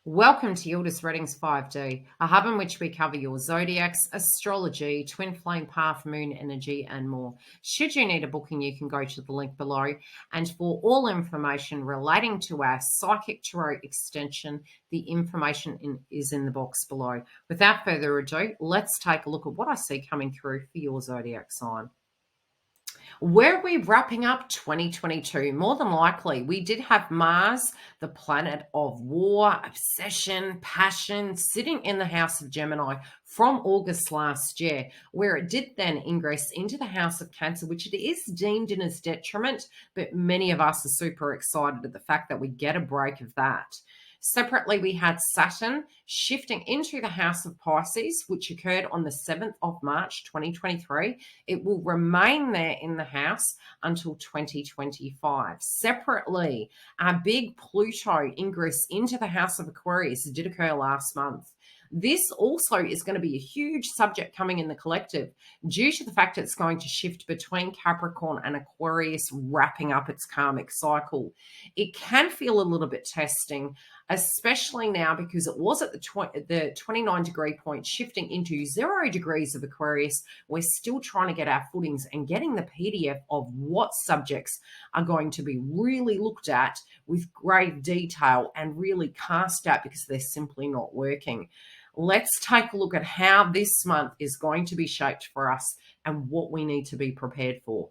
Welcome to Yildiz Readings 5D, a hub in which we cover your zodiacs, astrology, twin flame path, moon energy, and more. Should you need a booking, you can go to the link below. And for all information relating to our psychic tarot extension, the information is in the box below. Without further ado, let's take a look at what I see coming through for your zodiac sign. Were we wrapping up 2022? More than likely. We did have Mars, the planet of war, obsession, passion, sitting in the house of Gemini from August last year, where it did then ingress into the house of Cancer, which it is deemed in as detriment, but many of us are super excited at the fact that we get a break of that. Separately, we had Saturn shifting into the house of Pisces, which occurred on the 7th of March, 2023. It will remain there in the house until 2025. Separately, our big Pluto ingress into the house of Aquarius did occur last month. This also is going to be a huge subject coming in the collective due to the fact it's going to shift between Capricorn and Aquarius, wrapping up its karmic cycle. It can feel a little bit testing, especially now because it was at the 29-degree point, shifting into 0 degrees of Aquarius. We're still trying to get our footings and getting the PDF of what subjects are going to be really looked at with great detail and really cast out because they're simply not working. Let's take a look at how this month is going to be shaped for us and what we need to be prepared for.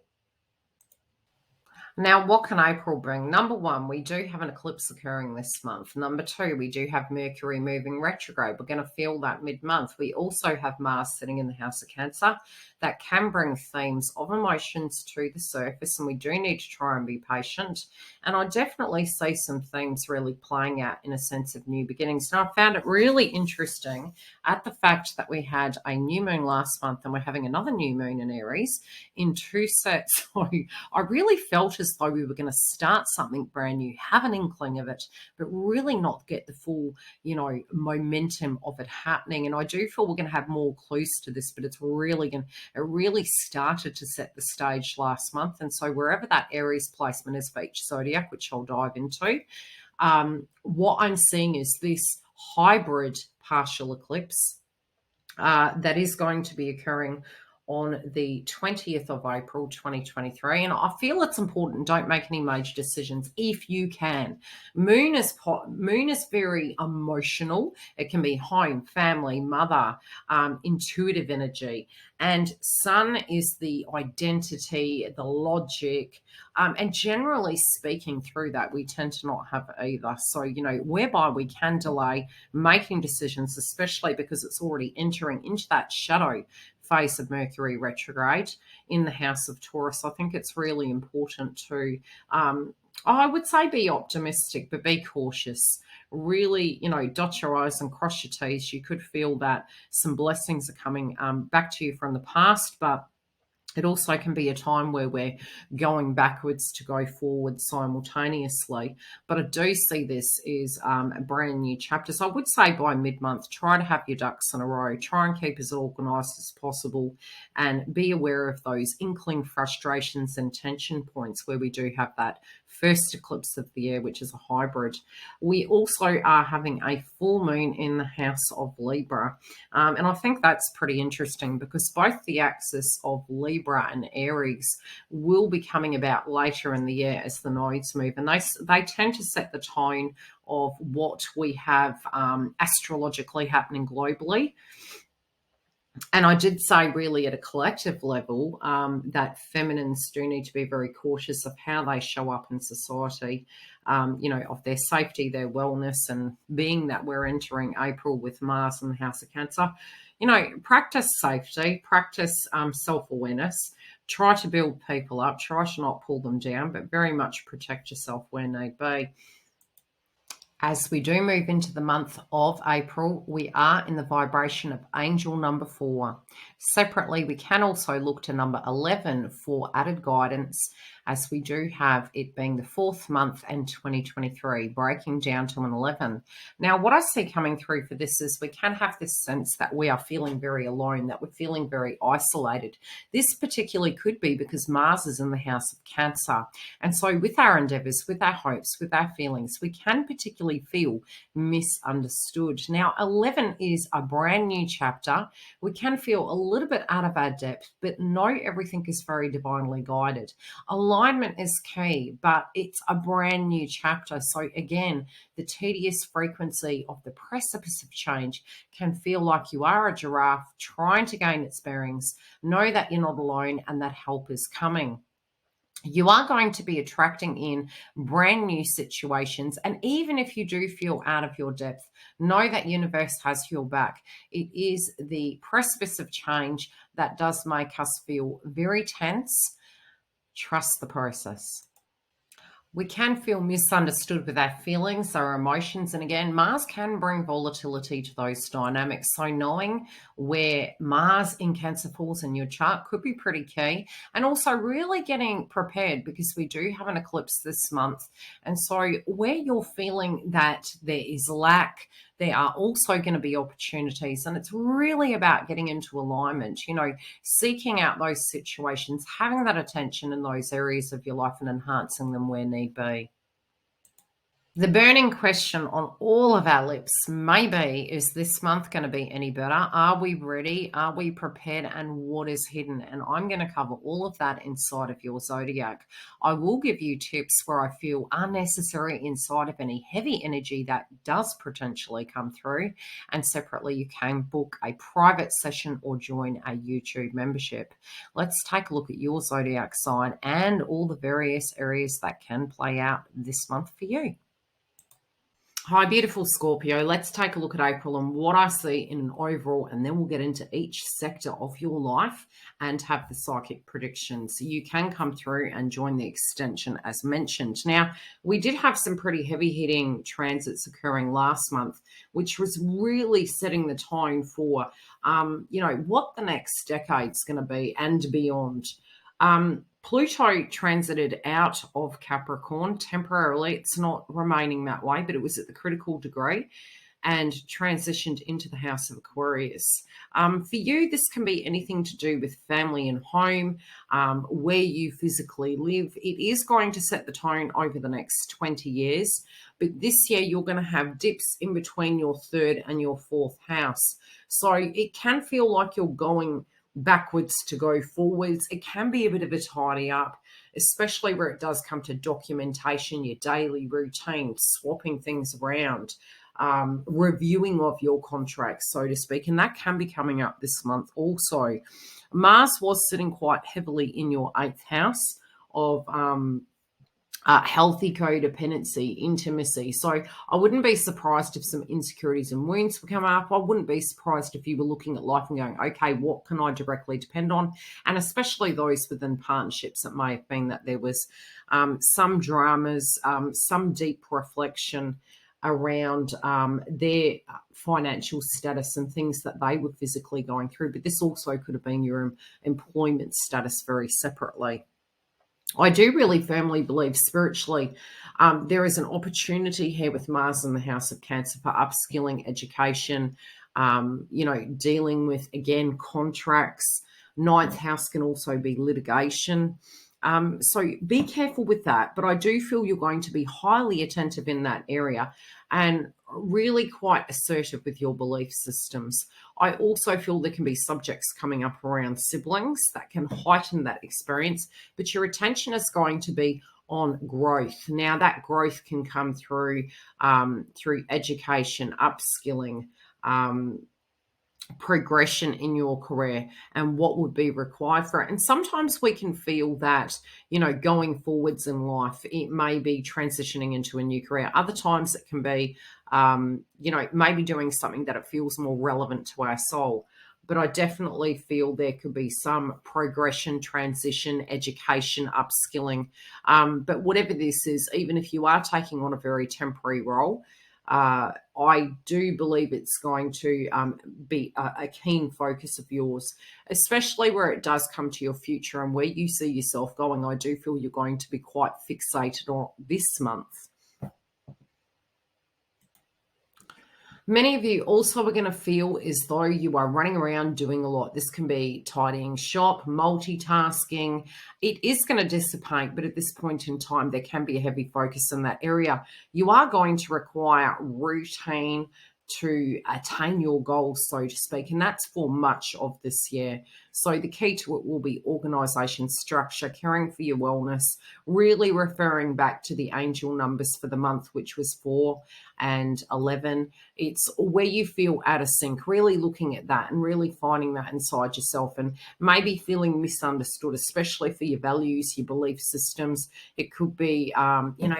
Now, what can April bring? Number one, we do have an eclipse occurring this month. Number two, we do have Mercury moving retrograde. We're going to feel that mid-month. We also have Mars sitting in the house of Cancer. That can bring themes of emotions to the surface, and we do need to try and be patient. And I definitely see some themes really playing out in a sense of new beginnings. And I found it really interesting at the fact that we had a new moon last month and we're having another new moon in Aries in two sets. So I really felt as though we were going to start something brand new, have an inkling of it, but really not get the full, momentum of it happening. And I do feel we're going to have more clues to this, but it really started to set the stage last month. And so wherever that Aries placement is for each zodiac, which I'll dive into, what I'm seeing is this hybrid partial eclipse that is going to be occurring on the 20th of April, 2023. And I feel it's important, don't make any major decisions if you can. Moon is very emotional. It can be home, family, mother, intuitive energy. And Sun is the identity, the logic, and generally speaking through that, we tend to not have either. So, whereby we can delay making decisions, especially because it's already entering into that shadow phase of Mercury retrograde in the house of Taurus. I think it's really important to, I would say, be optimistic, but be cautious. Really, dot your I's and cross your T's. You could feel that some blessings are coming back to you from the past, but it also can be a time where we're going backwards to go forward simultaneously. But I do see this is a brand new chapter. So I would say by mid-month, try to have your ducks in a row. Try and keep as organised as possible and be aware of those inkling frustrations and tension points where we do have that first eclipse of the year, which is a hybrid. We also are having a full moon in the house of Libra. And I think that's pretty interesting because both the axis of Libra and Aries will be coming about later in the year as the nodes move. And they tend to set the tone of what we have astrologically happening globally. And I did say really at a collective level that feminines do need to be very cautious of how they show up in society, of their safety, their wellness, and being that we're entering April with Mars in the house of Cancer, practice safety, practice self-awareness, try to build people up, try to not pull them down, but very much protect yourself where need be. As we do move into the month of April, we are in the vibration of angel number 4. Separately, we can also look to number 11 for added guidance, as we do have it being the 4th month in 2023, breaking down to an 11. Now, what I see coming through for this is we can have this sense that we are feeling very alone, that we're feeling very isolated. This particularly could be because Mars is in the house of Cancer. And so with our endeavors, with our hopes, with our feelings, we can particularly really feel misunderstood. Now, 11 is a brand new chapter. We can feel a little bit out of our depth, but know everything is very divinely guided. Alignment is key, but it's a brand new chapter. So again, the tedious frequency of the precipice of change can feel like you are a giraffe trying to gain its bearings. Know that you're not alone and that help is coming. You are going to be attracting in brand new situations. And even if you do feel out of your depth, know that universe has your back. It is the precipice of change that does make us feel very tense. Trust the process. We can feel misunderstood with our feelings, our emotions. And again, Mars can bring volatility to those dynamics. So knowing where Mars in Cancer falls in your chart could be pretty key. And also really getting prepared, because we do have an eclipse this month. And so where you're feeling that there is lack, there are also going to be opportunities. And it's really about getting into alignment, seeking out those situations, having that attention in those areas of your life and enhancing them where need be. The burning question on all of our lips may be, is this month going to be any better? Are we ready? Are we prepared? And what is hidden? And I'm going to cover all of that inside of your zodiac. I will give you tips where I feel are necessary inside of any heavy energy that does potentially come through. And separately, you can book a private session or join a YouTube membership. Let's take a look at your zodiac sign and all the various areas that can play out this month for you. Hi, beautiful Scorpio. Let's take a look at April and what I see in an overall, and then we'll get into each sector of your life and have the psychic predictions. So you can come through and join the extension as mentioned. Now, we did have some pretty heavy hitting transits occurring last month, which was really setting the tone for, what the next decade's going to be and beyond. Pluto transited out of Capricorn temporarily. It's not remaining that way, but it was at the critical degree and transitioned into the house of Aquarius. For you, this can be anything to do with family and home, where you physically live. It is going to set the tone over the next 20 years, but this year you're going to have dips in between your third and your fourth house. So it can feel like you're going backwards to go forwards. It can be a bit of a tidy up, especially where it does come to documentation, your daily routine, swapping things around, reviewing of your contracts, so to speak. And that can be coming up this month also. Mars was sitting quite heavily in your 8th house of healthy codependency, intimacy. So I wouldn't be surprised if some insecurities and wounds were coming up. I wouldn't be surprised if you were looking at life and going, okay, what can I directly depend on? And especially those within partnerships, it may have been that there was some dramas, some deep reflection around their financial status and things that they were physically going through. But this also could have been your employment status very separately. I do really firmly believe spiritually there is an opportunity here with Mars in the House of Cancer for upskilling, education, dealing with, again, contracts. 9th house can also be litigation. So be careful with that. But I do feel you're going to be highly attentive in that area and really quite assertive with your belief systems. I also feel there can be subjects coming up around siblings that can heighten that experience, but your attention is going to be on growth. Now, that growth can come through education, upskilling, progression in your career and what would be required for it. And sometimes we can feel that, going forwards in life, it may be transitioning into a new career. Other times it can be, maybe doing something that it feels more relevant to our soul. But I definitely feel there could be some progression, transition, education, upskilling. But whatever this is, even if you are taking on a very temporary role, I do believe it's going to be a keen focus of yours, especially where it does come to your future and where you see yourself going. I do feel you're going to be quite fixated on this month. Many of you also are going to feel as though you are running around doing a lot. This can be tidying shop, multitasking. It is going to dissipate, but at this point in time, there can be a heavy focus in that area. You are going to require routine to attain your goals, so to speak, and that's for much of this year. So the key to it will be organisation, structure, caring for your wellness, really referring back to the angel numbers for the month, which was 4 and 11. It's where you feel out of sync, really looking at that and really finding that inside yourself, and maybe feeling misunderstood, especially for your values, your belief systems. It could be,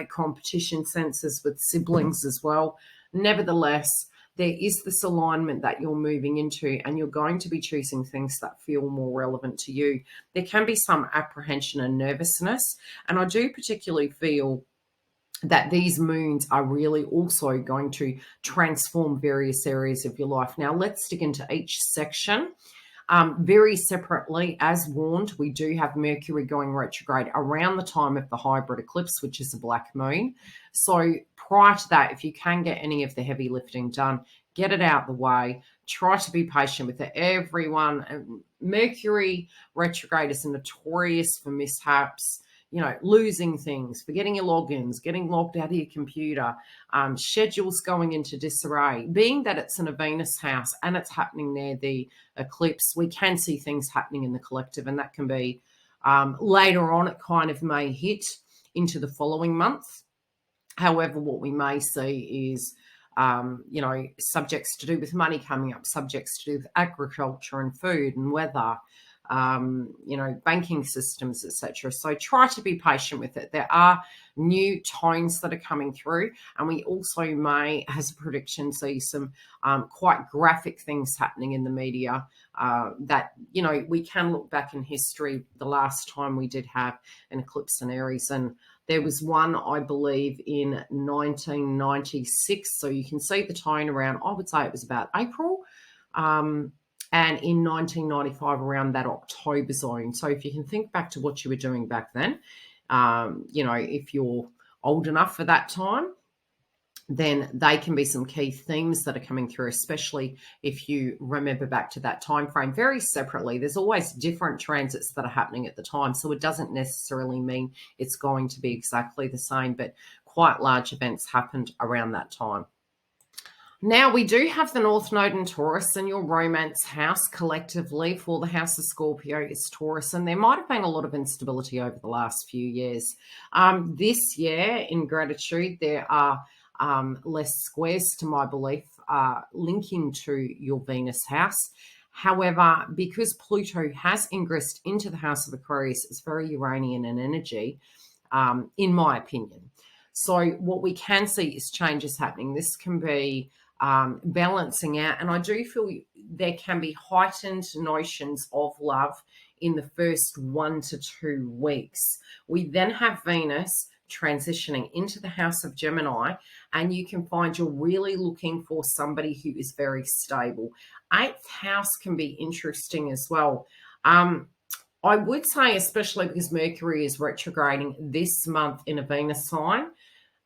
competition senses with siblings as well. Nevertheless, there is this alignment that you're moving into, and you're going to be choosing things that feel more relevant to you. There can be some apprehension and nervousness, and I do particularly feel that these moons are really also going to transform various areas of your life. Now, let's dig into each section. Very separately, as warned, we do have Mercury going retrograde around the time of the hybrid eclipse, which is a black moon. So prior to that, if you can get any of the heavy lifting done, get it out the way. Try to be patient with it. Everyone, Mercury retrograde is notorious for mishaps, losing things, forgetting your logins, getting logged out of your computer, schedules going into disarray. Being that it's in a Venus house and it's happening near the eclipse, we can see things happening in the collective, and that can be later on, it kind of may hit into the following month. However, what we may see is subjects to do with money coming up, subjects to do with agriculture and food and weather, banking systems, etc. So try to be patient with it. There are new tones that are coming through, and we also may, as a prediction, see some quite graphic things happening in the media that, we can look back in history the last time we did have an eclipse in Aries, and there was one, I believe, in 1996. So you can see the tone around, I would say it was about April. And in 1995, around that October zone. So if you can think back to what you were doing back then, if you're old enough for that time, then they can be some key themes that are coming through, especially if you remember back to that time frame. Very separately, there's always different transits that are happening at the time, so it doesn't necessarily mean it's going to be exactly the same, but quite large events happened around that time. Now, we do have the North Node in Taurus, and your romance house collectively for the house of Scorpio is Taurus, and there might have been a lot of instability over the last few years. This year, in gratitude, there are less squares, to my belief, linking to your Venus house. However, because Pluto has ingressed into the house of Aquarius, it's very Uranian in energy, in my opinion. So what we can see is changes happening. This can be balancing out, and I do feel there can be heightened notions of love in the first 1 to 2 weeks. We then have Venus transitioning into the house of Gemini, and you can find you're really looking for somebody who is very stable. 8th house can be interesting as well. I would say, especially because Mercury is retrograding this month in a Venus sign,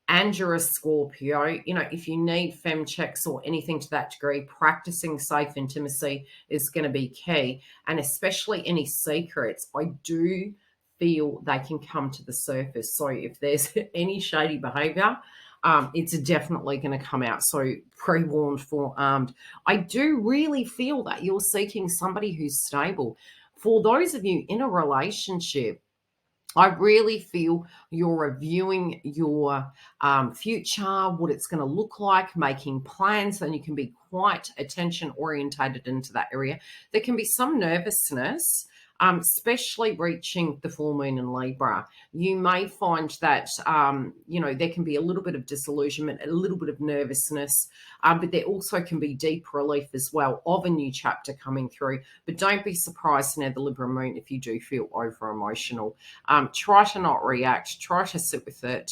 and you're a Scorpio, if you need fem checks or anything to that degree, practicing safe intimacy is going to be key. And especially any secrets, I do feel they can come to the surface. So if there's any shady behavior, it's definitely going to come out. So pre-warned, forearmed. I do really feel that you're seeking somebody who's stable. For those of you in a relationship, I really feel you're reviewing your future, what it's going to look like, making plans, and you can be quite attention orientated into that area. There can be some nervousness, especially reaching the full moon in Libra. You may find that, there can be a little bit of disillusionment, a little bit of nervousness, but there also can be deep relief as well of a new chapter coming through. But don't be surprised near the Libra moon if you do feel over emotional. Try to not react, try to sit with it.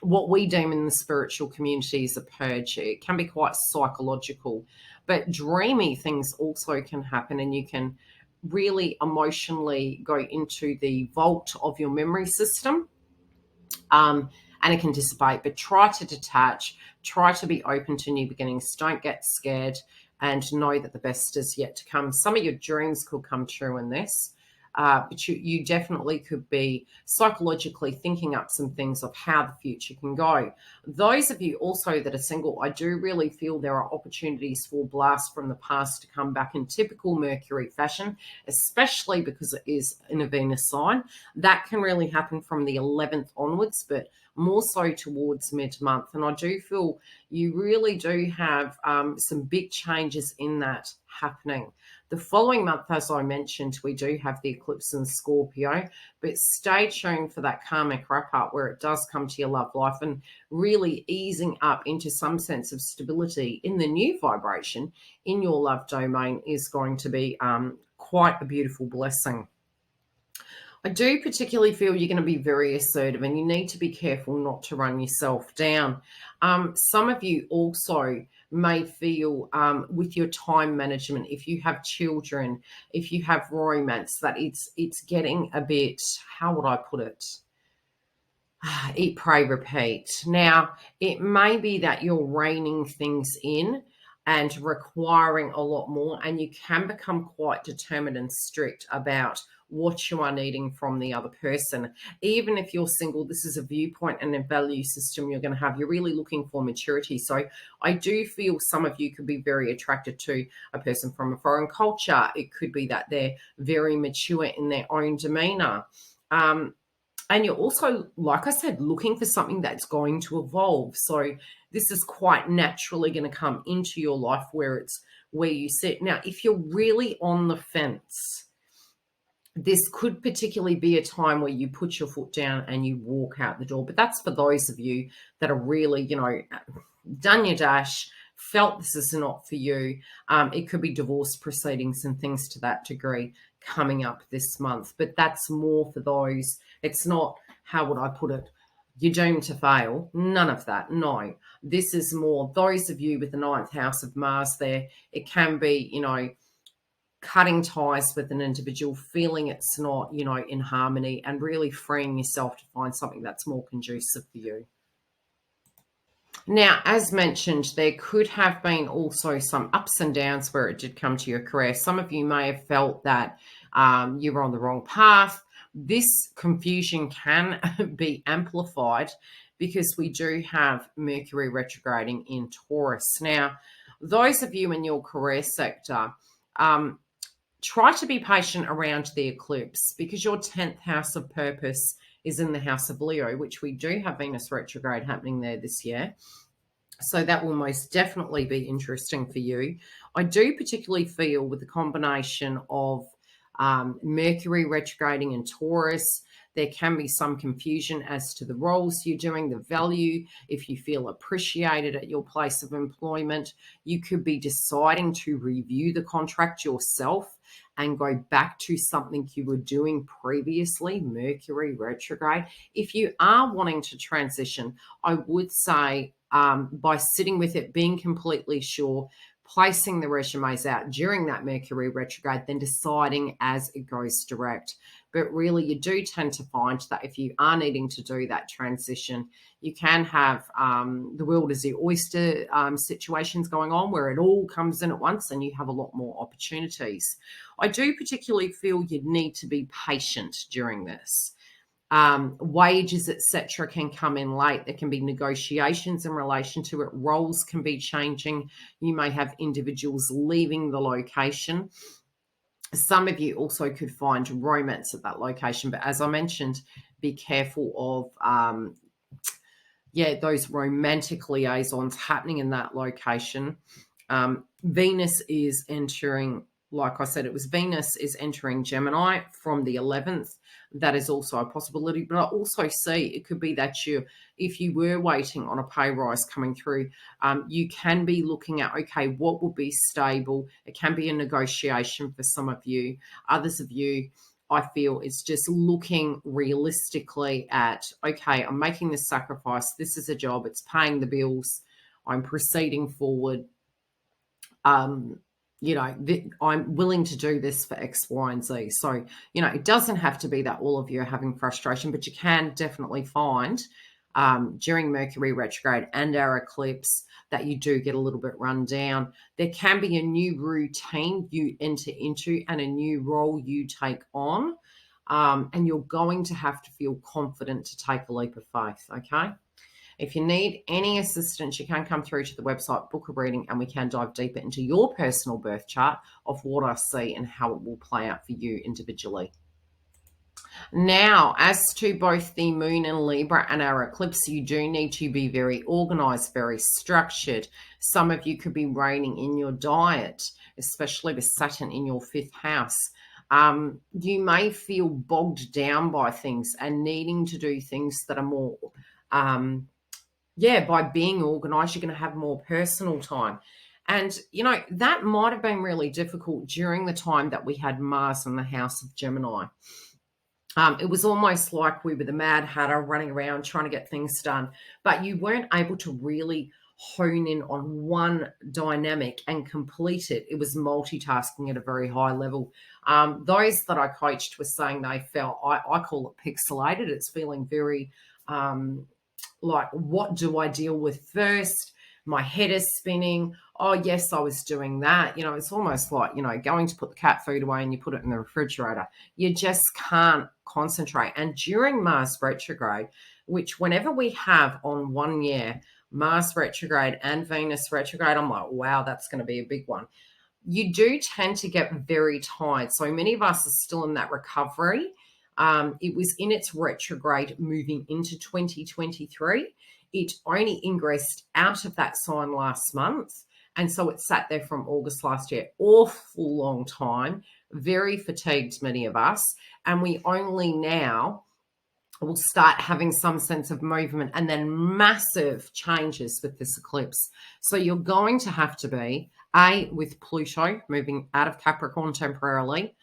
What we deem in the spiritual community is a purge. It can be quite psychological, but dreamy things also can happen, and you can really emotionally go into the vault of your memory system and it can dissipate. But try to detach, try to be open to new beginnings. Don't get scared, and know that the best is yet to come. Some of your dreams could come true in this. But you definitely could be psychologically thinking up some things of how the future can go. Those of you also that are single, I do really feel there are opportunities for blasts from the past to come back in typical Mercury fashion, especially because it is in a Venus sign. That can really happen from the 11th onwards, but more so towards mid-month. And I do feel you really do have some big changes in that happening. The following month, as I mentioned, we do have the eclipse in Scorpio, but stay tuned for that karmic wrap-up where it does come to your love life and really easing up into some sense of stability in the new vibration in your love domain is going to be quite a beautiful blessing. I do particularly feel you're going to be very assertive, and you need to be careful not to run yourself down. Some of you also may feel with your time management, if you have children, if you have romance, that it's getting a bit, how would I put it? Eat, pray, repeat. Now, it may be that you're reining things in and requiring a lot more, and you can become quite determined and strict about what you are needing from the other person. Even if you're single, this is a viewpoint and a value system you're going to have. You're really looking for maturity. So I do feel some of you could be very attracted to a person from a foreign culture. It could be that they're very mature in their own demeanor. And you're also, like I said, looking for something that's going to evolve. So this is quite naturally going to come into your life where it's where you sit. Now, if you're really on the fence, this could particularly be a time where you put your foot down and you walk out the door. But that's for those of you that are really, done your dash, felt this is not for you. It could be divorce proceedings and things to that degree coming up this month. But that's more for those. It's not, how would I put it, you're doomed to fail. None of that. No. This is more those of you with the 9th house of Mars there. It can be, cutting ties with an individual, feeling it's not, in harmony, and really freeing yourself to find something that's more conducive for you. Now, as mentioned, there could have been also some ups and downs where it did come to your career. Some of you may have felt that you were on the wrong path. This confusion can be amplified because we do have Mercury retrograding in Taurus. Now, those of you in your career sector, try to be patient around the eclipse because your 10th house of purpose is in the house of Leo, which we do have Venus retrograde happening there this year. So that will most definitely be interesting for you. I do particularly feel with the combination of Mercury retrograding in Taurus, there can be some confusion as to the roles you're doing, the value. If you feel appreciated at your place of employment, you could be deciding to review the contract yourself and go back to something you were doing previously, Mercury retrograde. If you are wanting to transition, I would say by sitting with it, being completely sure, placing the resumes out during that Mercury retrograde, then deciding as it goes direct. But really, you do tend to find that if you are needing to do that transition, you can have the world is your oyster situations going on where it all comes in at once and you have a lot more opportunities. I do particularly feel you'd need to be patient during this. Wages, etc., can come in late. There can be negotiations in relation to it. Roles can be changing. You may have individuals leaving the location. Some of you also could find romance at that location, but as I mentioned, be careful of those romantic liaisons happening in that location. Venus is entering, like I said, Venus is entering Gemini from the 11th. That is also a possibility, but I also see it could be that if you were waiting on a pay rise coming through, you can be looking at, okay, what will be stable? It can be a negotiation for some of you. Others of you, I feel it's just looking realistically at, okay, I'm making this sacrifice. This is a job. It's paying the bills. I'm proceeding forward. I'm willing to do this for X, Y, and Z. So, it doesn't have to be that all of you are having frustration, but you can definitely find during Mercury retrograde and our eclipse, that you do get a little bit run down. There can be a new routine you enter into and a new role you take on. And you're going to have to feel confident to take a leap of faith, okay? If you need any assistance, you can come through to the website, book a reading, and we can dive deeper into your personal birth chart of what I see and how it will play out for you individually. Now, as to both the moon in Libra and our eclipse, you do need to be very organized, very structured. Some of you could be reining in your diet, especially with Saturn in your 5th house. You may feel bogged down by things and needing to do things that are more, by being organized, you're going to have more personal time. And, that might have been really difficult during the time that we had Mars in the house of Gemini. It was almost like we were the Mad Hatter running around trying to get things done, but you weren't able to really hone in on one dynamic and complete it. It was multitasking at a very high level. Those that I coached were saying they felt, I call it pixelated. It's feeling very like, what do I deal with first? My head is spinning. Oh, yes, I was doing that. It's almost like, going to put the cat food away and you put it in the refrigerator. You just can't concentrate. And during Mars retrograde, which whenever we have on 1 year, Mars retrograde and Venus retrograde, I'm like, wow, that's going to be a big one. You do tend to get very tired. So many of us are still in that recovery. It was in its retrograde moving into 2023. It only ingressed out of that sign last month. And so it sat there from August last year. Awful long time. Very fatigued, many of us. And we only now will start having some sense of movement and then massive changes with this eclipse. So you're going to have to be, with Pluto moving out of Capricorn temporarily,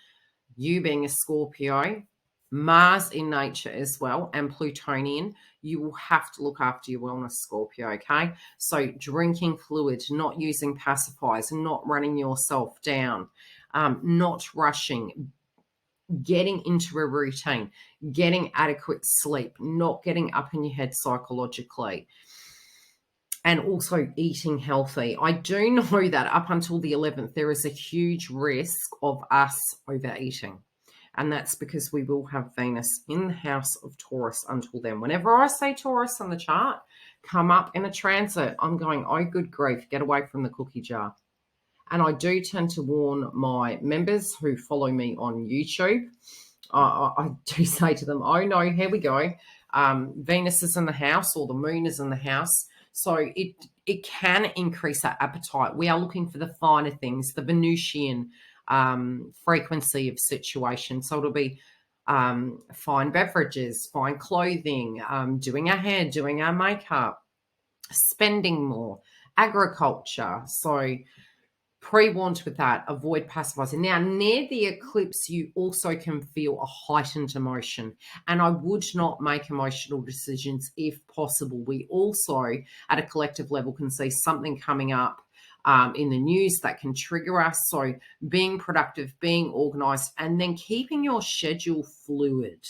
you being a Scorpio, Mars in nature as well, and Plutonian, you will have to look after your wellness, Scorpio, okay? So drinking fluid, not using pacifiers, not running yourself down, not rushing, getting into a routine, getting adequate sleep, not getting up in your head psychologically, and also eating healthy. I do know that up until the 11th, there is a huge risk of us overeating. And that's because we will have Venus in the house of Taurus until then. Whenever I say Taurus on the chart, come up in a transit, I'm going, oh, good grief, get away from the cookie jar. And I do tend to warn my members who follow me on YouTube. I do say to them, oh, no, here we go. Venus is in the house or the moon is in the house. So it can increase our appetite. We are looking for the finer things, the Venusian frequency of situation. So it'll be fine beverages, fine clothing, doing our hair, doing our makeup, spending more, agriculture. So pre-warned with that, avoid pacifiers. Now, near the eclipse, you also can feel a heightened emotion. And I would not make emotional decisions if possible. We also, at a collective level, can see something coming up in the news that can trigger us. So being productive, being organized, and then keeping your schedule fluid.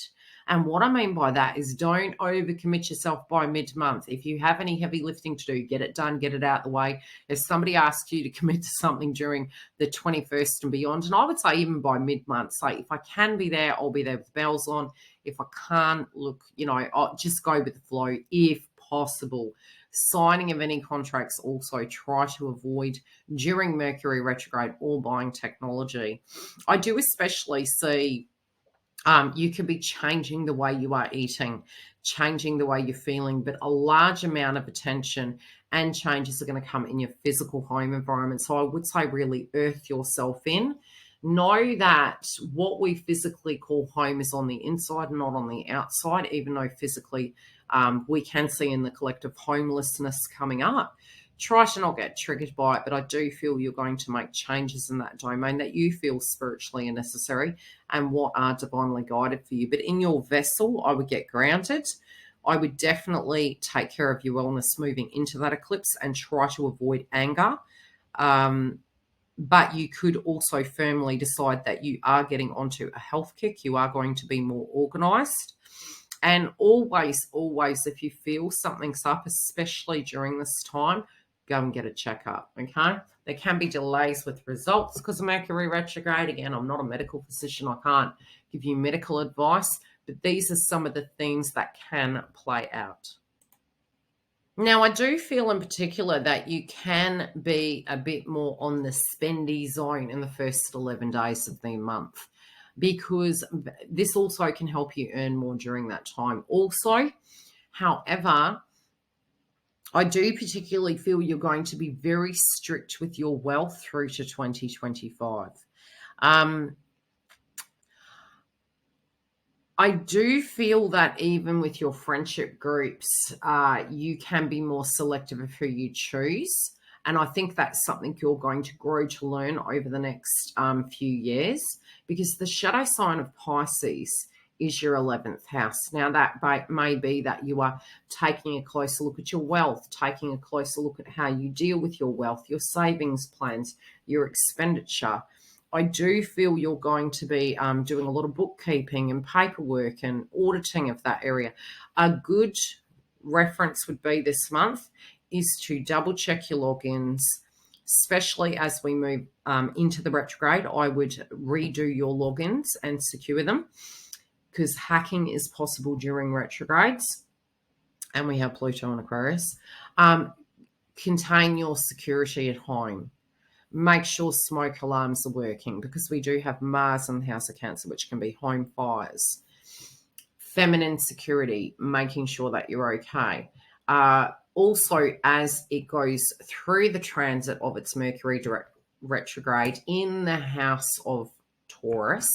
And what I mean by that is don't overcommit yourself by mid-month. If you have any heavy lifting to do, get it done, get it out of the way. If somebody asks you to commit to something during the 21st and beyond, and I would say even by mid-month, say if I can be there, I'll be there with the bells on. If I can't, look, I'll just go with the flow if possible. Signing of any contracts also try to avoid during Mercury retrograde or buying technology. I do especially see you could be changing the way you are eating, changing the way you're feeling, but a large amount of attention and changes are going to come in your physical home environment. So I would say really earth yourself in. Know that what we physically call home is on the inside, not on the outside, even though physically we can see in the collective homelessness coming up. Try to not get triggered by it, but I do feel you're going to make changes in that domain that you feel spiritually are necessary and what are divinely guided for you. But in your vessel, I would get grounded. I would definitely take care of your wellness moving into that eclipse and try to avoid anger. But you could also firmly decide that you are getting onto a health kick. You are going to be more organized. And always, always, if you feel something's up, especially during this time, go and get a checkup, okay? There can be delays with results because of Mercury retrograde. Again, I'm not a medical physician. I can't give you medical advice, but these are some of the things that can play out. Now, I do feel in particular that you can be a bit more on the spendy zone in the first 11 days of the month, because this also can help you earn more during that time. Also, however, I do particularly feel you're going to be very strict with your wealth through to 2025. I do feel that even with your friendship groups, you can be more selective of who you choose. And I think that's something you're going to grow to learn over the next few years, because the shadow sign of Pisces is your 11th house. Now, that may be that you are taking a closer look at your wealth, taking a closer look at how you deal with your wealth, your savings plans, your expenditure. I do feel you're going to be doing a lot of bookkeeping and paperwork and auditing of that area. A good reference would be this month is to double check your logins, especially as we move into the retrograde. I would redo your logins and secure them, because hacking is possible during retrogrades, and we have Pluto and Aquarius. Contain your security at home. Make sure smoke alarms are working, because we do have Mars in the House of Cancer, which can be home fires. Feminine security, making sure that you're okay. Also, as it goes through the transit of its Mercury retrograde in the House of Taurus,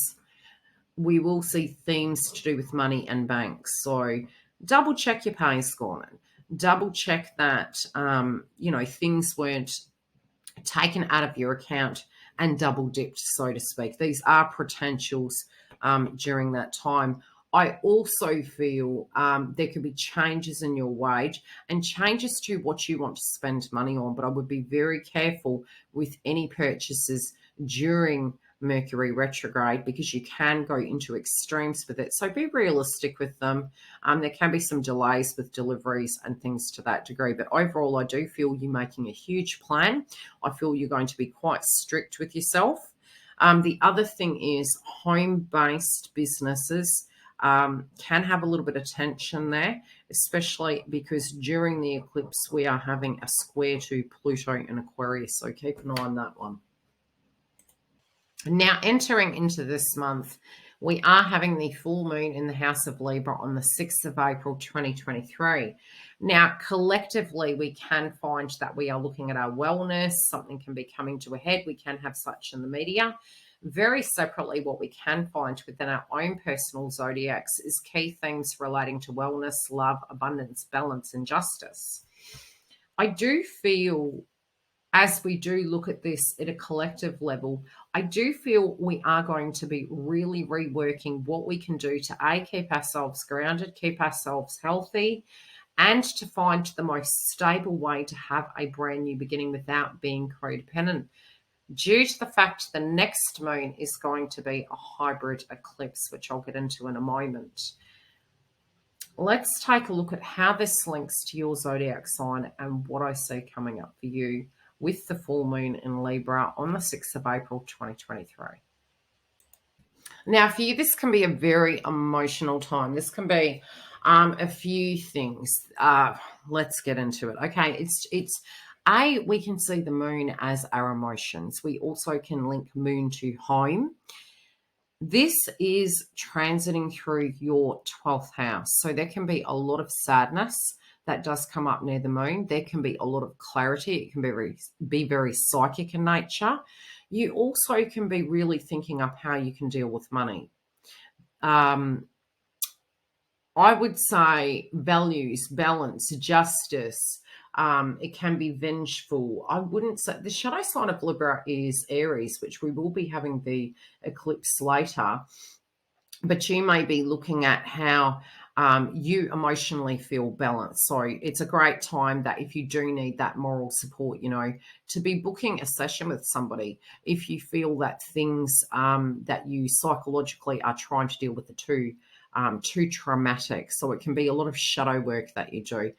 we will see themes to do with money and banks. So double check your pay score. Double check that, things weren't taken out of your account and double dipped, so to speak. These are potentials during that time. I also feel there could be changes in your wage and changes to what you want to spend money on, but I would be very careful with any purchases during Mercury retrograde, because you can go into extremes with it. So be realistic with them. There can be some delays with deliveries and things to that degree, but overall, I do feel you making a huge plan. I feel you're going to be quite strict with yourself. The other thing is home-based businesses can have a little bit of tension there, especially because during the eclipse, we are having a square to Pluto and Aquarius. So keep an eye on that one. Now, entering into this month, we are having the full moon in the House of Libra on the 6th of April, 2023. Now, collectively, we can find that we are looking at our wellness. Something can be coming to a head. We can have such in the media. Very separately, what we can find within our own personal zodiacs is key themes relating to wellness, love, abundance, balance, and justice. I do feel, as we do look at this at a collective level, I do feel we are going to be really reworking what we can do to keep ourselves grounded, keep ourselves healthy, and to find the most stable way to have a brand new beginning without being codependent, due to the fact the next moon is going to be a hybrid eclipse, which I'll get into in a moment. Let's take a look at how this links to your zodiac sign and what I see coming up for you with the full moon in Libra on the 6th of April, 2023. Now, for you, this can be a very emotional time. This can be a few things. Let's get into it. Okay, we can see the moon as our emotions. We also can link moon to home. This is transiting through your 12th house. So there can be a lot of sadness that does come up near the moon. There can be a lot of clarity. It can be very psychic in nature. You also can be really thinking up how you can deal with money. I would say values, balance, justice. It can be vengeful. I wouldn't say the shadow sign of Libra is Aries, which we will be having the eclipse later. But you may be looking at how you emotionally feel balanced. So it's a great time that if you do need that moral support, to be booking a session with somebody, if you feel that things that you psychologically are trying to deal with the two too traumatic. So it can be a lot of shadow work that you do.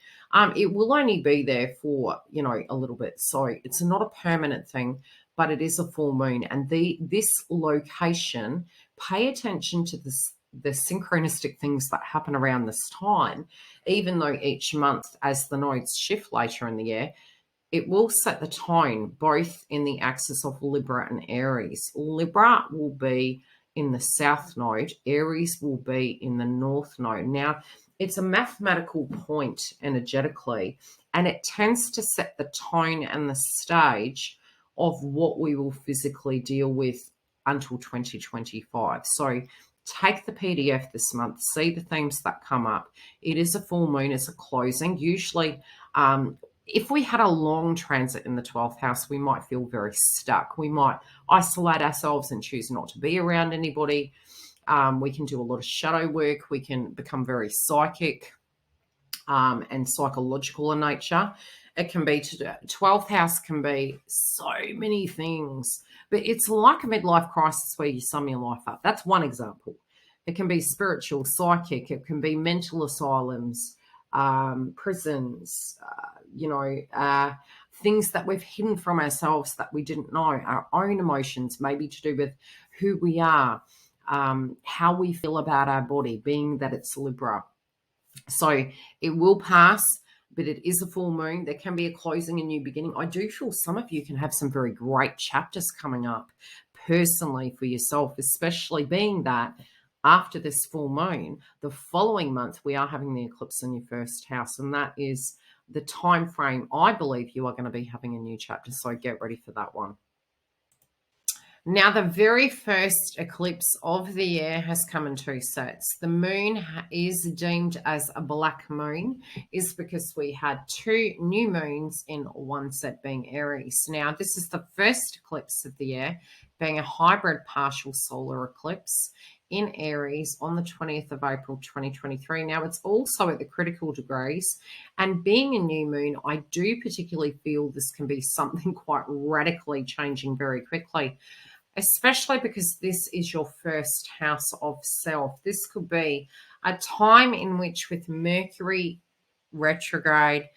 It will only be there for, a little bit. So it's not a permanent thing, but it is a full moon. And this location, pay attention to the synchronistic things that happen around this time, even though each month as the nodes shift later in the year, it will set the tone both in the axis of Libra and Aries. Libra will be in the south node, Aries will be in the north node. Now, it's a mathematical point energetically, and it tends to set the tone and the stage of what we will physically deal with until 2025. So take the PDF this month, see the themes that come up. It is a full moon, it's a closing. Usually, if we had a long transit in the 12th house, we might feel very stuck. We might isolate ourselves and choose not to be around anybody. We can do a lot of shadow work. We can become very psychic and psychological in nature. It can be, 12th house can be so many things, but it's like a midlife crisis where you sum your life up. That's one example. It can be spiritual, psychic. It can be mental asylums, prisons, things that we've hidden from ourselves that we didn't know, our own emotions, maybe to do with who we are, how we feel about our body, being that it's Libra. So it will pass, but it is a full moon. There can be a closing, a new beginning. I do feel some of you can have some very great chapters coming up personally for yourself, especially being that after this full moon, the following month, we are having the eclipse in your first house. And that is the time frame I believe you are going to be having a new chapter. So get ready for that one. Now, the very first eclipse of the year has come in two sets. The moon is deemed as a black moon, is because we had two new moons in one set being Aries. Now, this is the first eclipse of the year, being a hybrid partial solar eclipse in Aries on the 20th of April 2023. Now, it's also at the critical degrees, and being a new moon, I do particularly feel this can be something quite radically changing very quickly, especially because this is your first house of self. This could be a time in which, with Mercury retrograde,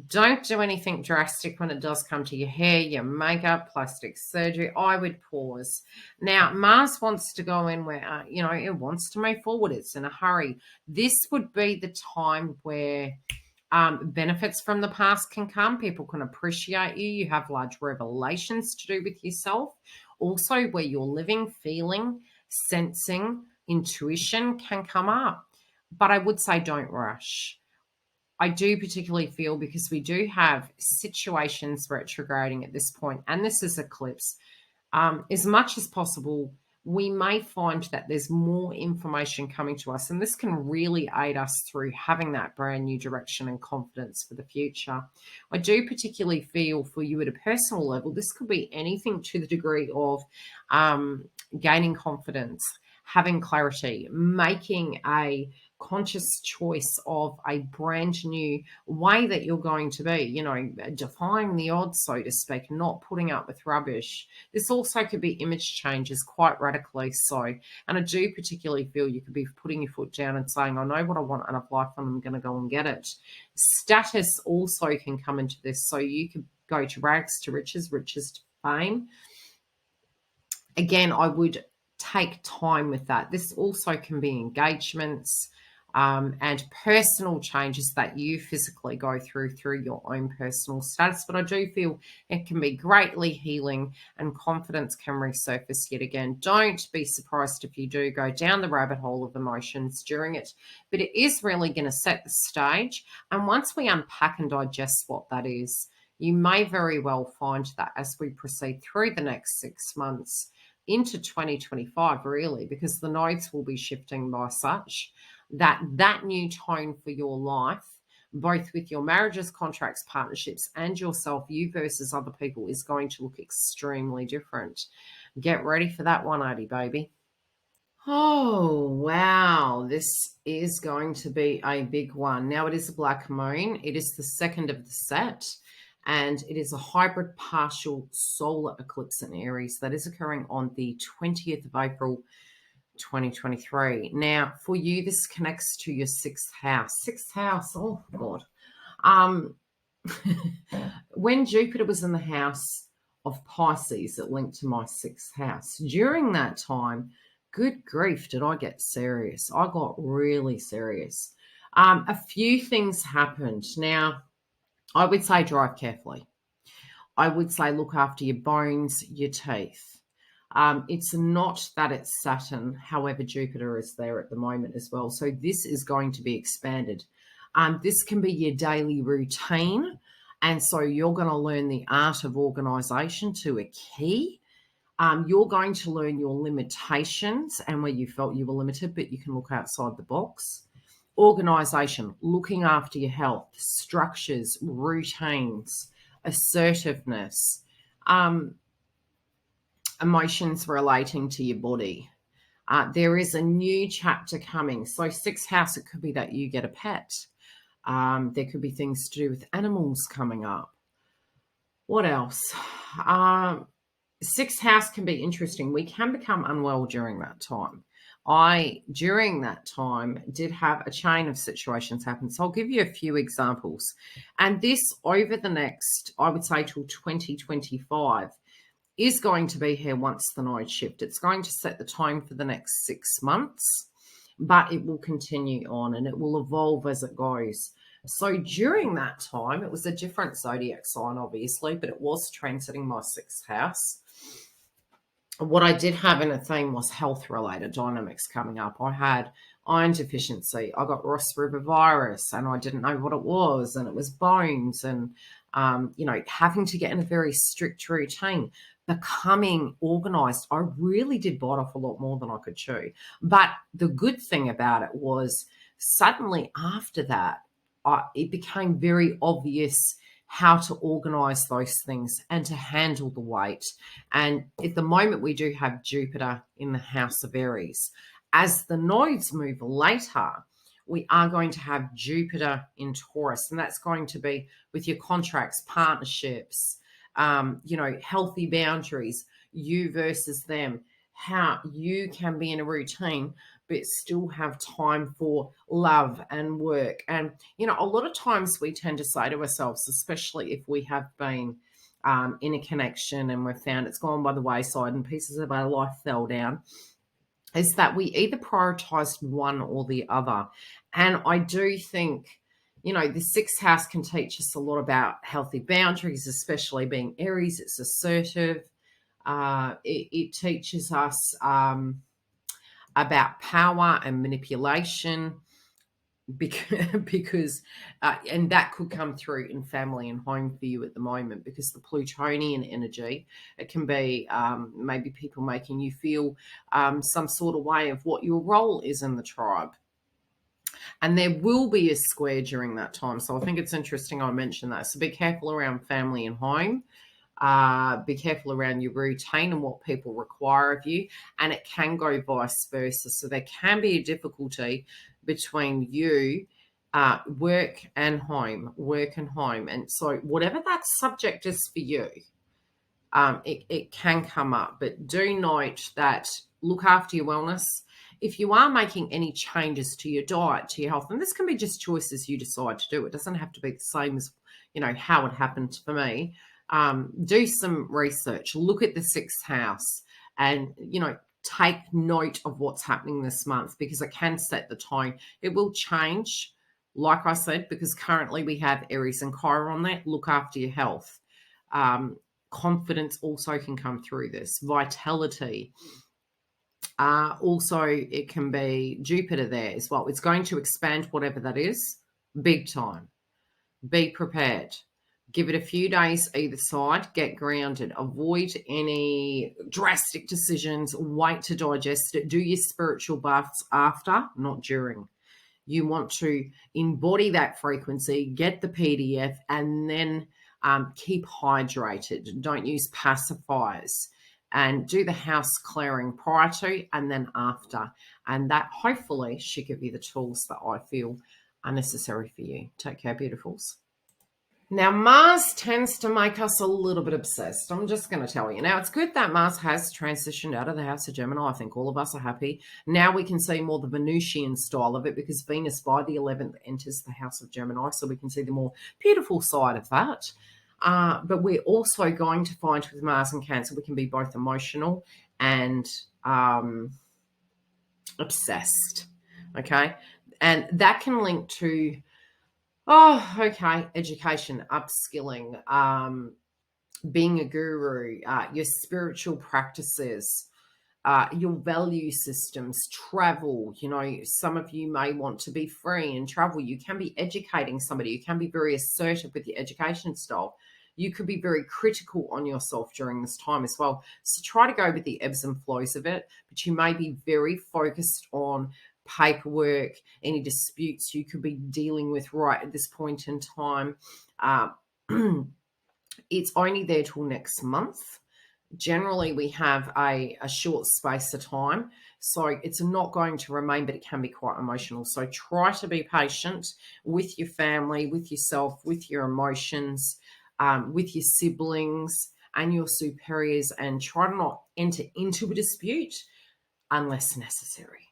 don't do anything drastic when it does come to your hair, your makeup, plastic surgery. I would pause. Now, Mars wants to go in where, it wants to move forward. It's in a hurry. This would be the time where benefits from the past can come. People can appreciate you. You have large revelations to do with yourself. Also, where you're living, feeling, sensing, intuition can come up. But I would say don't rush. I do particularly feel, because we do have situations retrograding at this point, and this is eclipse, as much as possible, we may find that there's more information coming to us, and this can really aid us through having that brand new direction and confidence for the future. I do particularly feel for you at a personal level, this could be anything to the degree of gaining confidence, having clarity, making a conscious choice of a brand new way that you're going to be, defying the odds, so to speak, not putting up with rubbish. This also could be image changes, quite radically so. And I do particularly feel you could be putting your foot down and saying, I know what I want out of life and I'm going to go and get it. Status also can come into this. So you could go to rags to riches, riches to fame. Again, I would take time with that. This also can be engagements, and personal changes that you physically go through your own personal status. But I do feel it can be greatly healing, and confidence can resurface yet again. Don't be surprised if you do go down the rabbit hole of emotions during it, but it is really going to set the stage. And once we unpack and digest what that is, you may very well find that as we proceed through the next 6 months into 2025, really, because the nodes will be shifting by such that new tone for your life, both with your marriages, contracts, partnerships, and yourself, you versus other people, is going to look extremely different. Get ready for that 180, baby. Oh, wow. This is going to be a big one. Now, it is a black moon. It is the second of the set, and it is a hybrid partial solar eclipse in Aries that is occurring on the 20th of April 2023. Now, for you, this connects to your sixth house. Sixth house, oh, God. When Jupiter was in the house of Pisces, it linked to my sixth house. During that time, good grief, did I get serious. I got really serious. A few things happened. Now, I would say drive carefully. I would say look after your bones, your teeth. It's not that it's Saturn. However, Jupiter is there at the moment as well. So this is going to be expanded. This can be your daily routine. And so you're going to learn the art of organisation to a key. You're going to learn your limitations and where you felt you were limited, but you can look outside the box. Organisation, looking after your health, structures, routines, assertiveness, emotions relating to your body. There is a new chapter coming. So sixth house, it could be that you get a pet. There could be things to do with animals coming up. What else? Sixth house can be interesting. We can become unwell during that time. During that time, did have a chain of situations happen. So I'll give you a few examples. And this, over the next, I would say till 2025, is going to be here once the node shift. It's going to set the tone for the next 6 months, but it will continue on and it will evolve as it goes. So during that time, it was a different zodiac sign, obviously, but it was transiting my sixth house. What I did have in a theme was health-related dynamics coming up. I had iron deficiency. I got Ross River virus, and I didn't know what it was, and it was bones, and having to get in a very strict routine, becoming organised. I really did bite off a lot more than I could chew. But the good thing about it was suddenly after that, it became very obvious how to organize those things and to handle the weight. And at the moment, we do have Jupiter in the house of Aries. As the nodes move later, we are going to have Jupiter in Taurus, and that's going to be with your contracts, partnerships, healthy boundaries, you versus them, how you can be in a routine but still have time for love and work. And, a lot of times we tend to say to ourselves, especially if we have been in a connection and we've found it's gone by the wayside and pieces of our life fell down, is that we either prioritized one or the other. And I do think, the sixth house can teach us a lot about healthy boundaries, especially being Aries. It's assertive. It teaches us about power and manipulation because and that could come through in family and home for you at the moment, because the Plutonian energy, it can be maybe people making you feel some sort of way of what your role is in the tribe. And there will be a square during that time. So I think it's interesting I mentioned that. So be careful around family and home. Be careful around your routine and what people require of you. And it can go vice versa. So there can be a difficulty between you, work and home. And so whatever that subject is for you, it can come up. But do note that look after your wellness. If you are making any changes to your diet, to your health, and this can be just choices you decide to do. It doesn't have to be the same as, how it happened for me. Do some research, look at the sixth house and, take note of what's happening this month, because it can set the tone. It will change, like I said, because currently we have Aries and Chiron there. Look after your health. Confidence also can come through this. Vitality. Also, it can be Jupiter there as well. It's going to expand whatever that is, big time. Be prepared. Give it a few days either side. Get grounded. Avoid any drastic decisions. Wait to digest it. Do your spiritual baths after, not during. You want to embody that frequency, get the PDF, and then keep hydrated. Don't use pacifiers. And do the house clearing prior to and then after. And that hopefully should give you the tools that I feel are necessary for you. Take care, beautifuls. Now, Mars tends to make us a little bit obsessed. I'm just going to tell you. Now, it's good that Mars has transitioned out of the house of Gemini. I think all of us are happy. Now we can see more the Venusian style of it because Venus by the 11th enters the house of Gemini. So we can see the more beautiful side of that. But we're also going to find with Mars and Cancer, we can be both emotional and obsessed. Okay. And that can link to education, upskilling, being a guru, your spiritual practices, your value systems, travel. You know, some of you may want to be free and travel. You can be educating somebody. You can be very assertive with your education style. You could be very critical on yourself during this time as well. So try to go with the ebbs and flows of it, but you may be very focused on paperwork, any disputes you could be dealing with right at this point in time. It's only there till next month. Generally, we have a short space of time, so it's not going to remain, but it can be quite emotional. So try to be patient with your family, with yourself, with your emotions, with your siblings and your superiors, and try to not enter into a dispute unless necessary.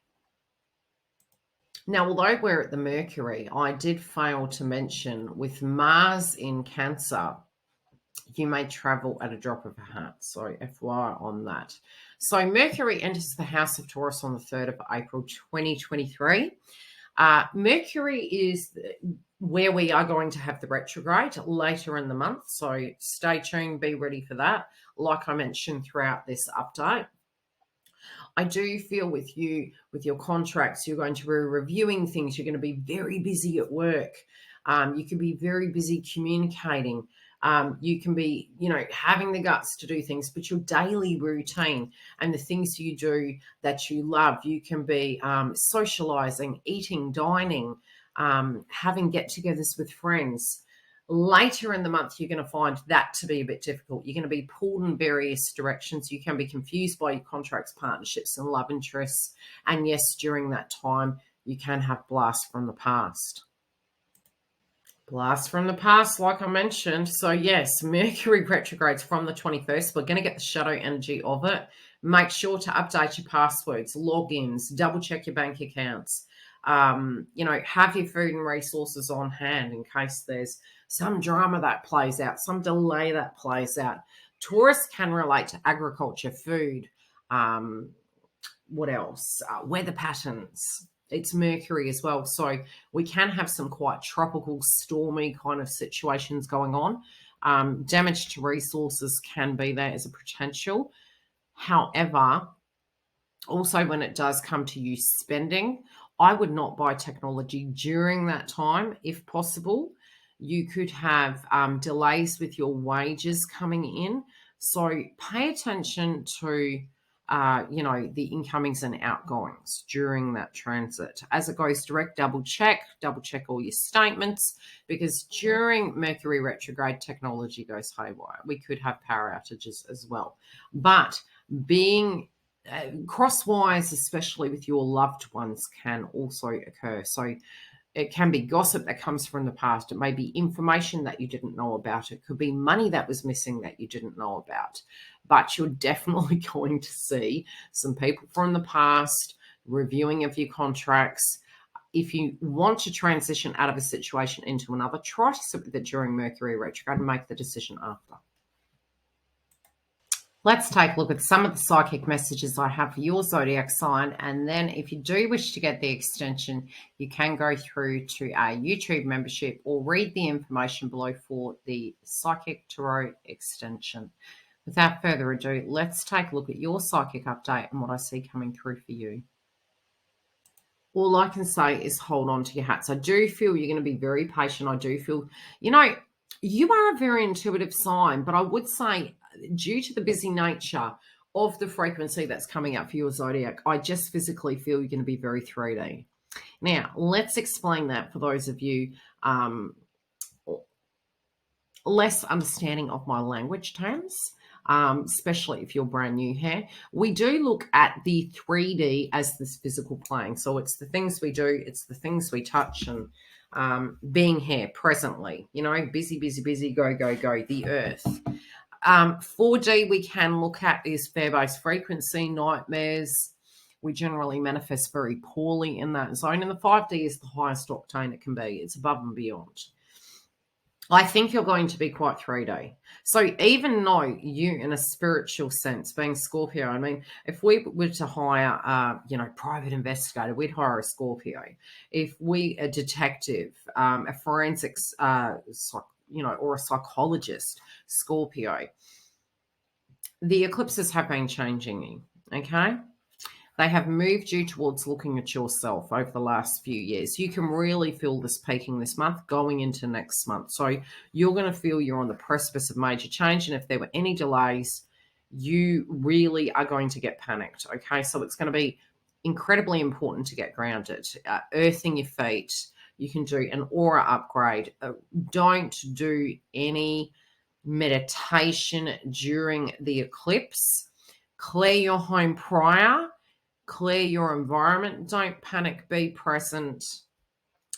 Now, although we're at the Mercury, I did fail to mention with Mars in Cancer, you may travel at a drop of a hat. So FYI on that. So Mercury enters the house of Taurus on the 3rd of April, 2023. Mercury is where we are going to have the retrograde later in the month. So stay tuned, be ready for that. Like I mentioned throughout this update. I do feel with you, with your contracts, you're going to be reviewing things. You're going to be very busy at work. You can be very busy communicating. You can be, having the guts to do things, but your daily routine and the things you do that you love, you can be socializing, eating, dining, having get-togethers with friends. Later in the month, you're going to find that to be a bit difficult. You're going to be pulled in various directions. You can be confused by your contracts, partnerships, and love interests. And yes, during that time, you can have blasts from the past. Blast from the past, like I mentioned. So yes, Mercury retrogrades from the 21st. We're going to get the shadow energy of it. Make sure to update your passwords, logins, double check your bank accounts. Have your food and resources on hand in case there's some drama that plays out, some delay that plays out. Taurus can relate to agriculture, food, what else? Weather patterns. It's Mercury as well. So we can have some quite tropical, stormy kind of situations going on. Damage to resources can be there as a potential. However, also when it does come to you spending, I would not buy technology during that time if possible. You could have delays with your wages coming in. So pay attention to the incomings and outgoings during that transit. As it goes direct, double check all your statements, because during Mercury retrograde, technology goes haywire. We could have power outages as well. But being crosswise, especially with your loved ones, can also occur. So it can be gossip that comes from the past. It may be information that you didn't know about. It could be money that was missing that you didn't know about. But you're definitely going to see some people from the past reviewing of your contracts. If you want to transition out of a situation into another, try to sit with it during Mercury retrograde and make the decision after. Let's take a look at some of the psychic messages I have for your zodiac sign. And then if you do wish to get the extension, you can go through to our YouTube membership or read the information below for the Psychic Tarot extension. Without further ado, let's take a look at your psychic update and what I see coming through for you. All I can say is hold on to your hats. I do feel you're going to be very patient. I do feel, you are a very intuitive sign, but I would say due to the busy nature of the frequency that's coming up for your zodiac, I just physically feel you're going to be very 3D. Now, let's explain that for those of you less understanding of my language terms, especially if you're brand new here. We do look at the 3D as this physical plane. So it's the things we do, it's the things we touch, and being here presently, you know, busy, busy, busy, go, go, go, the earth. 4D we can look at is fear-based frequency, nightmares. We generally manifest very poorly in that zone. And the 5D is the highest octane it can be. It's above and beyond. I think you're going to be quite 3D. So even though you, in a spiritual sense, being Scorpio, I mean, if we were to hire, private investigator, we'd hire a Scorpio. If we, a detective, a forensics, or a psychologist, Scorpio, the eclipses have been changing you, okay? They have moved you towards looking at yourself over the last few years. You can really feel this peaking this month going into next month. So you're going to feel you're on the precipice of major change. And if there were any delays, you really are going to get panicked, okay? So it's going to be incredibly important to get grounded. Earthing your feet. You can do an aura upgrade. Don't do any meditation during the eclipse. Clear your home prior. Clear your environment. Don't panic. Be present.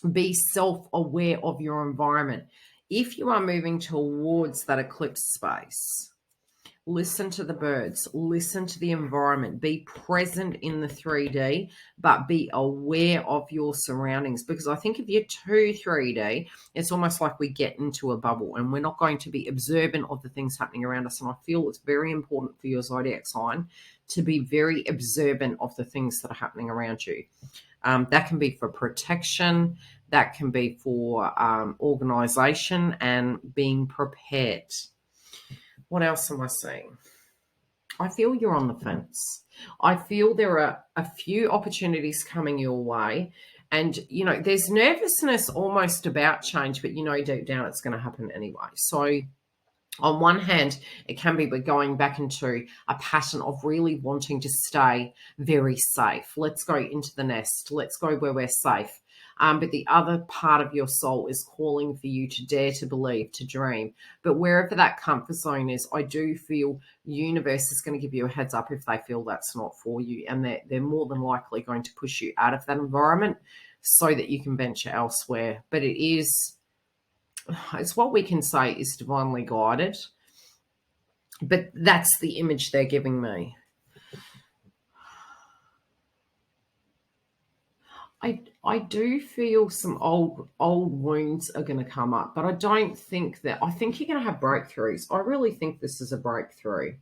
Be self-aware of your environment. If you are moving towards that eclipse space, listen to the birds. Listen to the environment. Be present in the 3D, but be aware of your surroundings. Because I think if you're too 3D, it's almost like we get into a bubble and we're not going to be observant of the things happening around us. And I feel it's very important for your zodiac sign to be very observant of the things that are happening around you. That can be for protection. That can be for organization and being prepared. What else am I seeing? I feel you're on the fence. I feel there are a few opportunities coming your way. And, there's nervousness almost about change, but deep down it's going to happen anyway. So on one hand, it can be going back into a pattern of really wanting to stay very safe. Let's go into the nest. Let's go where we're safe. But the other part of your soul is calling for you to dare to believe, to dream. But wherever that comfort zone is, I do feel the universe is going to give you a heads up if they feel that's not for you. And they're more than likely going to push you out of that environment so that you can venture elsewhere. But it's what we can say is divinely guided. But that's the image they're giving me. I do feel some old wounds are going to come up, but I don't think that. I think you're going to have breakthroughs. I really think this is a breakthrough.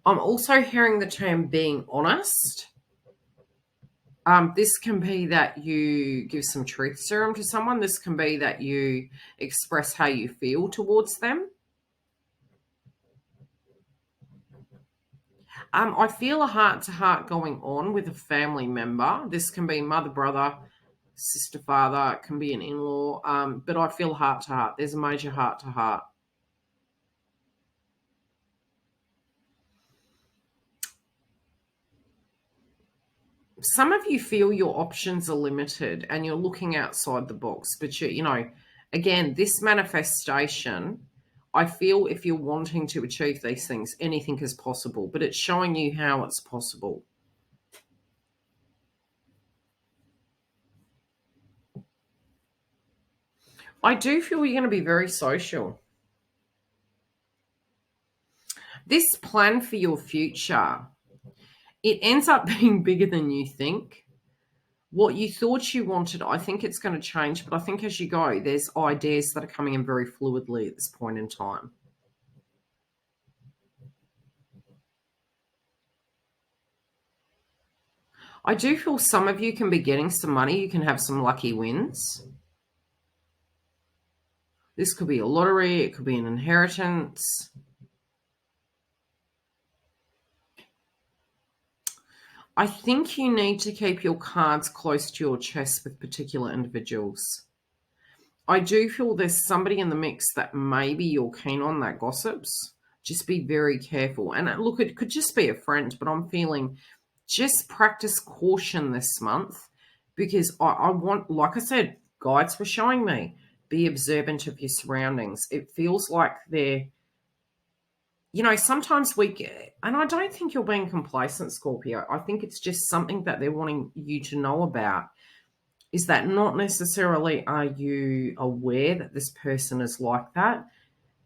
I'm also hearing the term being honest. This can be that you give some truth serum to someone. This can be that you express how you feel towards them. I feel a heart-to-heart going on with a family member. This can be mother, brother, sister, father. It can be an in-law. But I feel heart-to-heart. There's a major heart-to-heart. Some of you feel your options are limited and you're looking outside the box. But, again, this manifestation, I feel if you're wanting to achieve these things, anything is possible. But it's showing you how it's possible. I do feel you're going to be very social. This plan for your future, it ends up being bigger than you think. What you thought you wanted, I think it's going to change. But I think as you go, there's ideas that are coming in very fluidly at this point in time. I do feel some of you can be getting some money. You can have some lucky wins. This could be a lottery. It could be an inheritance. I think you need to keep your cards close to your chest with particular individuals. I do feel there's somebody in the mix that maybe you're keen on that gossips. Just be very careful. And look, it could just be a friend, but I'm feeling just practice caution this month because I want, like I said, guides were showing me, be observant of your surroundings. It feels like they're, sometimes we get, and I don't think you're being complacent, Scorpio. I think it's just something that they're wanting you to know about. is that not necessarily are you aware that this person is like that.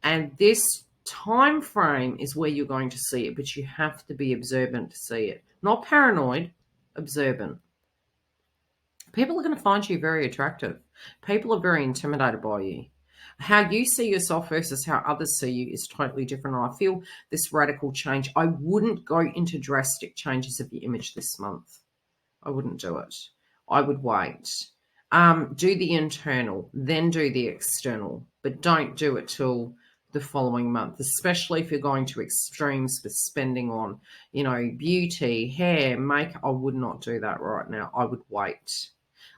And this time frame is where you're going to see it, but you have to be observant to see it. Not paranoid, observant. People are going to find you very attractive. People are very intimidated by you. How you see yourself versus how others see you is totally different. I feel this radical change. I wouldn't go into drastic changes of the image this month. I wouldn't do it. I would wait. Do the internal, then do the external, but don't do it till the following month, especially if you're going to extremes with spending on, beauty, hair, makeup. I would not do that right now. I would wait.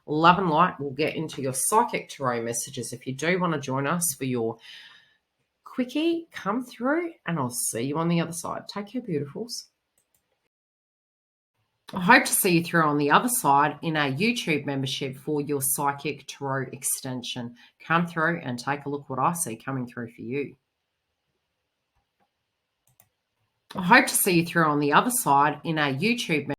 Love and light. We'll get into your psychic tarot messages. If you do want to join us for your quickie, come through and I'll see you on the other side. Take care, beautifuls. I hope to see you through on the other side in our YouTube membership for your psychic tarot extension. Come through and take a look what I see coming through for you. I hope to see you through on the other side in our YouTube membership.